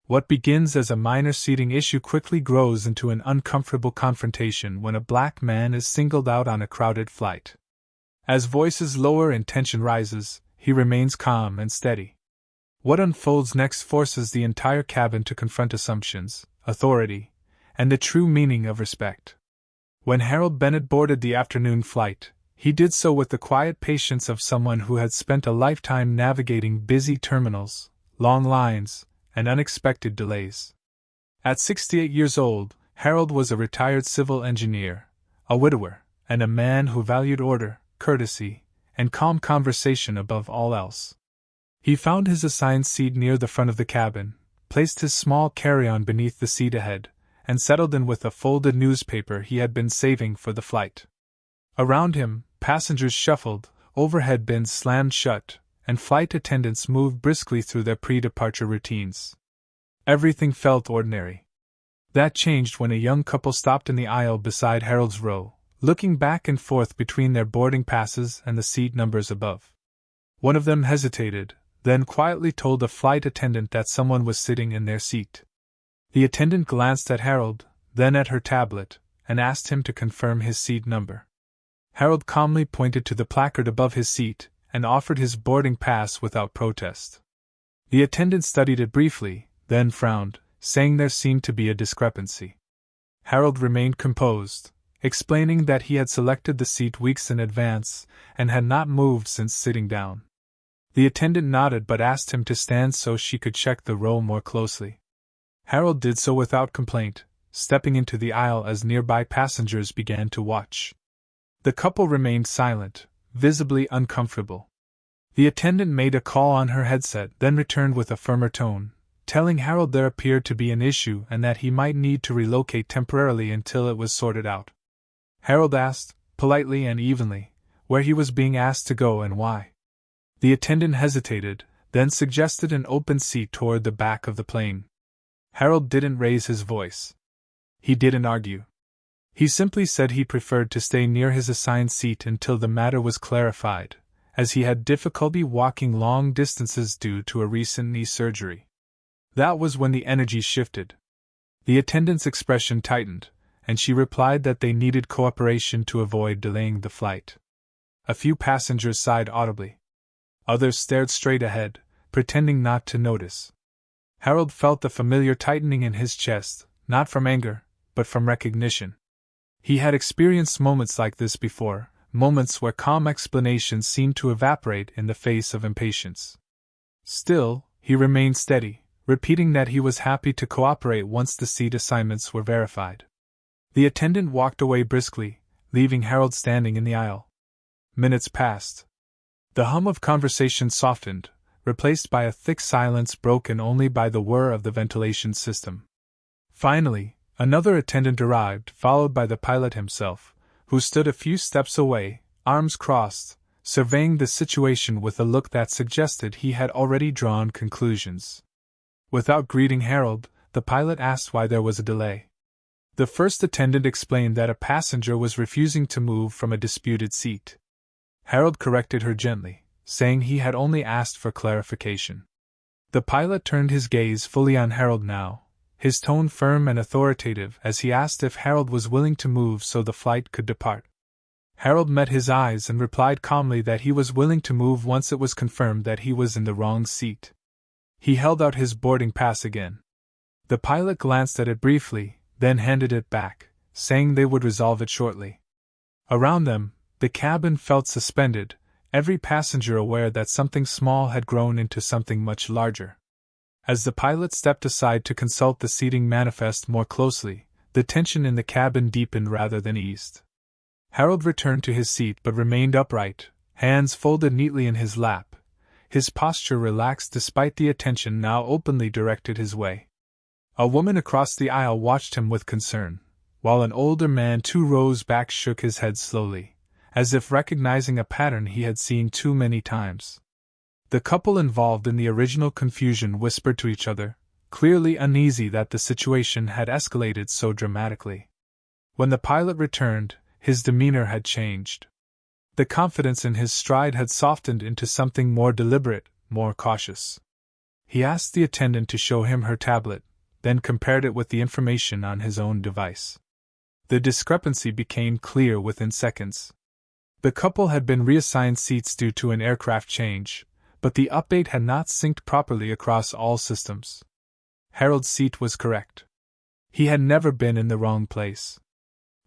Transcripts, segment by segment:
What begins as a minor seating issue quickly grows into an uncomfortable confrontation when a black man is singled out on a crowded flight. As voices lower and tension rises, he remains calm and steady. What unfolds next forces the entire cabin to confront assumptions, authority, and the true meaning of respect. When Harold Bennett boarded the afternoon flight, he did so with the quiet patience of someone who had spent a lifetime navigating busy terminals, long lines, and unexpected delays. At 68 years old, Harold was a retired civil engineer, a widower, and a man who valued order, courtesy, and calm conversation above all else. He found his assigned seat near the front of the cabin, placed his small carry-on beneath the seat ahead, and settled in with a folded newspaper he had been saving for the flight. Around him, passengers shuffled, overhead bins slammed shut, and flight attendants moved briskly through their pre-departure routines. Everything felt ordinary. That changed when a young couple stopped in the aisle beside Harold's row, looking back and forth between their boarding passes and the seat numbers above. One of them hesitated, then quietly told a flight attendant that someone was sitting in their seat. The attendant glanced at Harold, then at her tablet, and asked him to confirm his seat number. Harold calmly pointed to the placard above his seat and offered his boarding pass without protest. The attendant studied it briefly, then frowned, saying there seemed to be a discrepancy. Harold remained composed, explaining that he had selected the seat weeks in advance and had not moved since sitting down. The attendant nodded but asked him to stand so she could check the row more closely. Harold did so without complaint, stepping into the aisle as nearby passengers began to watch. The couple remained silent, visibly uncomfortable. The attendant made a call on her headset, then returned with a firmer tone, telling Harold there appeared to be an issue and that he might need to relocate temporarily until it was sorted out. Harold asked, politely and evenly, where he was being asked to go and why. The attendant hesitated, then suggested an open seat toward the back of the plane. Harold didn't raise his voice. He didn't argue. He simply said he preferred to stay near his assigned seat until the matter was clarified, as he had difficulty walking long distances due to a recent knee surgery. That was when the energy shifted. The attendant's expression tightened, and she replied that they needed cooperation to avoid delaying the flight. A few passengers sighed audibly. Others stared straight ahead, pretending not to notice. Harold felt the familiar tightening in his chest, not from anger, but from recognition. He had experienced moments like this before, moments where calm explanations seemed to evaporate in the face of impatience. Still, he remained steady, repeating that he was happy to cooperate once the seat assignments were verified. The attendant walked away briskly, leaving Harold standing in the aisle. Minutes passed. The hum of conversation softened, replaced by a thick silence broken only by the whir of the ventilation system. Finally, another attendant arrived, followed by the pilot himself, who stood a few steps away, arms crossed, surveying the situation with a look that suggested he had already drawn conclusions. Without greeting Harold, the pilot asked why there was a delay. The first attendant explained that a passenger was refusing to move from a disputed seat. Harold corrected her gently, saying he had only asked for clarification. The pilot turned his gaze fully on Harold now, his tone firm and authoritative as he asked if Harold was willing to move so the flight could depart. Harold met his eyes and replied calmly that he was willing to move once it was confirmed that he was in the wrong seat. He held out his boarding pass again. The pilot glanced at it briefly, then handed it back, saying they would resolve it shortly. Around them, the cabin felt suspended, every passenger aware that something small had grown into something much larger. As the pilot stepped aside to consult the seating manifest more closely, the tension in the cabin deepened rather than eased. Harold returned to his seat but remained upright, hands folded neatly in his lap, his posture relaxed despite the attention now openly directed his way. A woman across the aisle watched him with concern, while an older man 2 rows back shook his head slowly, as if recognizing a pattern he had seen too many times. The couple involved in the original confusion whispered to each other, clearly uneasy that the situation had escalated so dramatically. When the pilot returned, his demeanor had changed. The confidence in his stride had softened into something more deliberate, more cautious. He asked the attendant to show him her tablet, then compared it with the information on his own device. The discrepancy became clear within seconds. The couple had been reassigned seats due to an aircraft change, but the update had not synced properly across all systems. Harold's seat was correct. He had never been in the wrong place.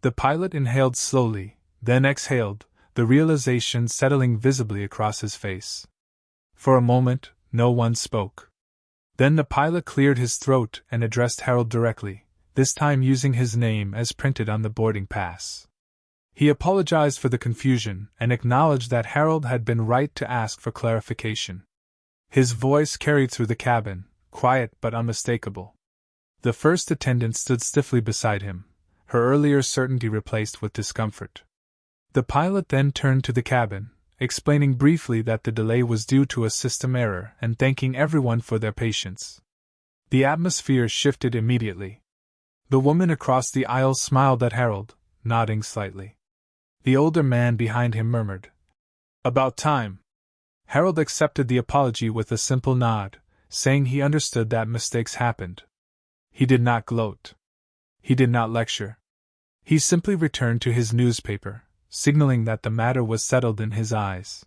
The pilot inhaled slowly, then exhaled, the realization settling visibly across his face. For a moment, no one spoke. Then the pilot cleared his throat and addressed Harold directly, this time using his name as printed on the boarding pass. He apologized for the confusion and acknowledged that Harold had been right to ask for clarification. His voice carried through the cabin, quiet but unmistakable. The first attendant stood stiffly beside him, her earlier certainty replaced with discomfort. The pilot then turned to the cabin, explaining briefly that the delay was due to a system error and thanking everyone for their patience. The atmosphere shifted immediately. The woman across the aisle smiled at Harold, nodding slightly. The older man behind him murmured, "About time." Harold accepted the apology with a simple nod, saying he understood that mistakes happened. He did not gloat. He did not lecture. He simply returned to his newspaper, signaling that the matter was settled in his eyes.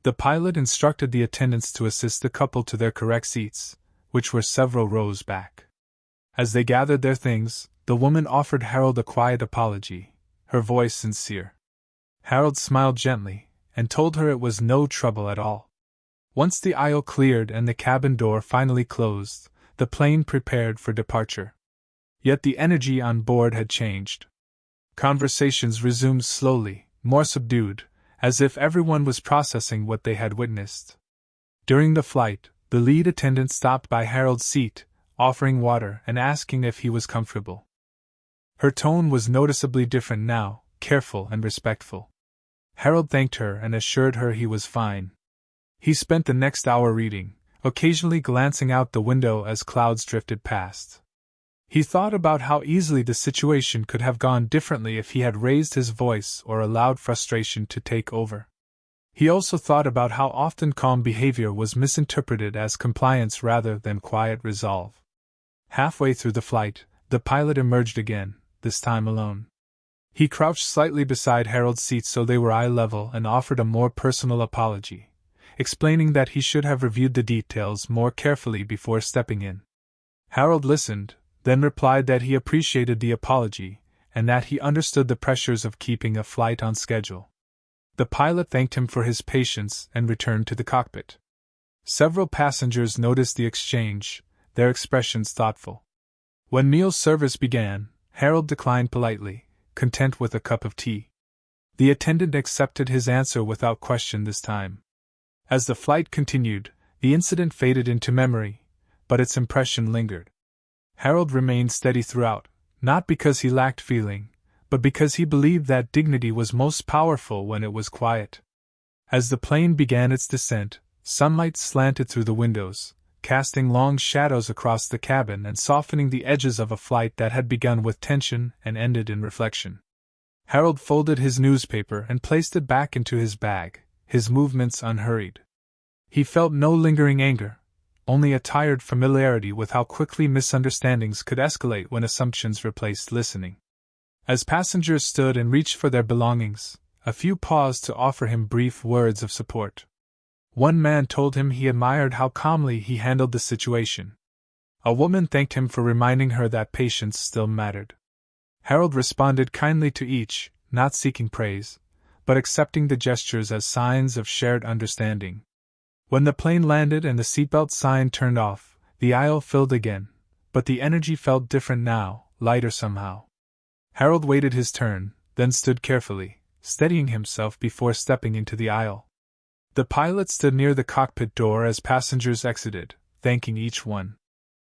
The pilot instructed the attendants to assist the couple to their correct seats, which were several rows back. As they gathered their things, the woman offered Harold a quiet apology, her voice sincere. Harold smiled gently, and told her it was no trouble at all. Once the aisle cleared and the cabin door finally closed, the plane prepared for departure. Yet the energy on board had changed. Conversations resumed slowly, more subdued, as if everyone was processing what they had witnessed. During the flight, the lead attendant stopped by Harold's seat, offering water and asking if he was comfortable. Her tone was noticeably different now, careful and respectful. Harold thanked her and assured her he was fine. He spent the next hour reading, occasionally glancing out the window as clouds drifted past. He thought about how easily the situation could have gone differently if he had raised his voice or allowed frustration to take over. He also thought about how often calm behavior was misinterpreted as compliance rather than quiet resolve. Halfway through the flight, the pilot emerged again, this time alone. He crouched slightly beside Harold's seat so they were eye level and offered a more personal apology, explaining that he should have reviewed the details more carefully before stepping in. Harold listened, then replied that he appreciated the apology, and that he understood the pressures of keeping a flight on schedule. The pilot thanked him for his patience and returned to the cockpit. Several passengers noticed the exchange, their expressions thoughtful. When meal service began, Harold declined politely, content with a cup of tea. The attendant accepted his answer without question this time. As the flight continued, the incident faded into memory, but its impression lingered. Harold remained steady throughout, not because he lacked feeling, but because he believed that dignity was most powerful when it was quiet. As the plane began its descent, sunlight slanted through the windows, casting long shadows across the cabin and softening the edges of a flight that had begun with tension and ended in reflection. Harold folded his newspaper and placed it back into his bag, his movements unhurried. He felt no lingering anger, only a tired familiarity with how quickly misunderstandings could escalate when assumptions replaced listening. As passengers stood and reached for their belongings, a few paused to offer him brief words of support. One man told him he admired how calmly he handled the situation. A woman thanked him for reminding her that patience still mattered. Harold responded kindly to each, not seeking praise, but accepting the gestures as signs of shared understanding. When the plane landed and the seatbelt sign turned off, the aisle filled again, but the energy felt different now, lighter somehow. Harold waited his turn, then stood carefully, steadying himself before stepping into the aisle. The pilot stood near the cockpit door as passengers exited, thanking each one.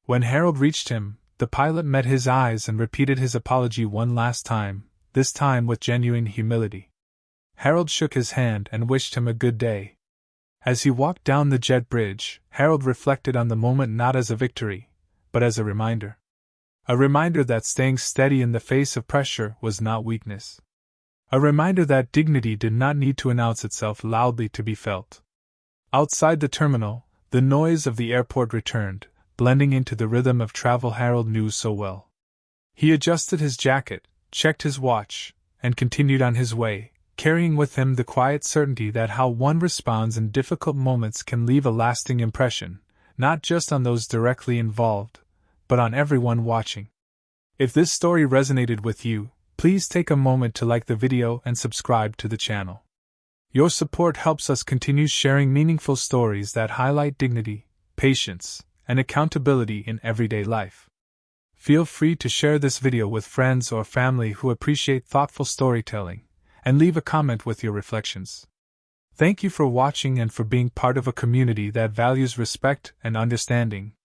When Harold reached him, the pilot met his eyes and repeated his apology one last time, this time with genuine humility. Harold shook his hand and wished him a good day. As he walked down the jet bridge, Harold reflected on the moment not as a victory, but as a reminder. A reminder that staying steady in the face of pressure was not weakness. A reminder that dignity did not need to announce itself loudly to be felt. Outside the terminal, The noise of the airport returned, blending into the rhythm of travel Harold knew so well. He adjusted his jacket, checked his watch, and continued on his way, carrying with him the quiet certainty that how one responds in difficult moments can leave a lasting impression, not just on those directly involved, but on everyone watching. If this story resonated with you, please take a moment to like the video and subscribe to the channel. Your support helps us continue sharing meaningful stories that highlight dignity, patience, and accountability in everyday life. Feel free to share this video with friends or family who appreciate thoughtful storytelling, and leave a comment with your reflections. Thank you for watching and for being part of a community that values respect and understanding.